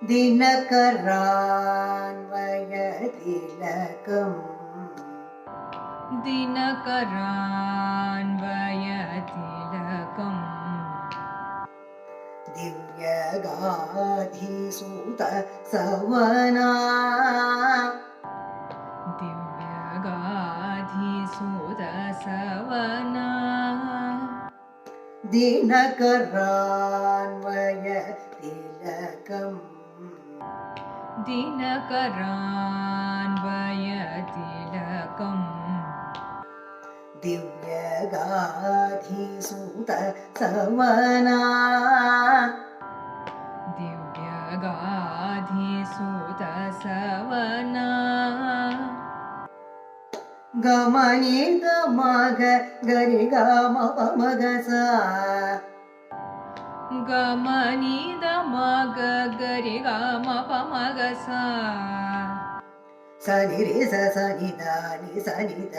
दिनकरान्वयतिलकम् दिनकरान्वयतिलकम् दिव्यगाधिसूत सवना दिव्यगाधिसुतसवना दिनकरान्वयतिलकम् दिनकरान्वयतिलकम् दिव्यगाधिसूत सवना दिव्यगाधिसुतसवना गमनिगमग गरिगमपमगसा गमनिदमग गरिगमपमगसा सनिरि सनिद नि सनिद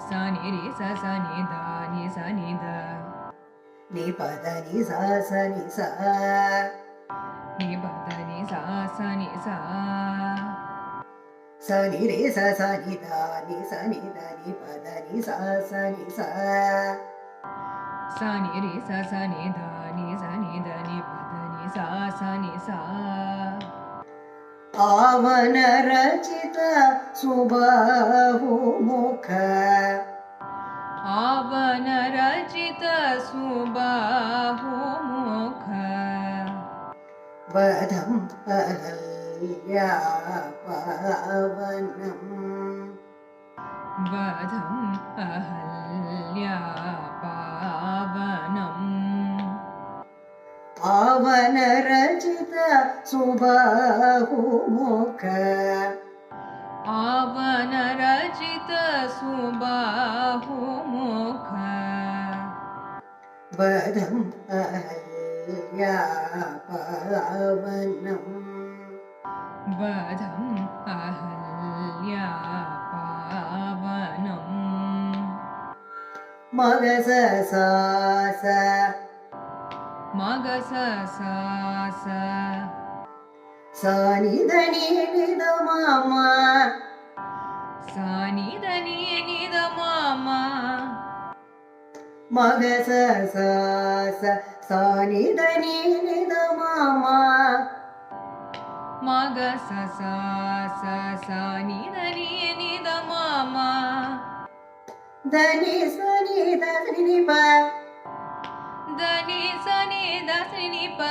सनिरि सनिद नि सनिद निपद नि सनि स निपद नि सनि सा सनिरि सनिद नि सनिद निपद नि सनि स सनिरि सनिद नि सनिद निपद नि सनि सा आवन रचित सुबाहुमुख आवन रचित सुबाहुमुख वधं अहल्यापावनम् वधं अहल्यापावनम् आवन रचित सुबाहुमुख आवन रचित सुबाहुमुख वधं अहल्यापावनम् वधं अहल्यापावनम् मगससास मगससास सानिधनि निद मामा सानिधनि निद मामा मगससास सानिधनि निद मामा मगससास सानिधनि निद मामा धनि सनि ध नि प धनि सनि ध नि प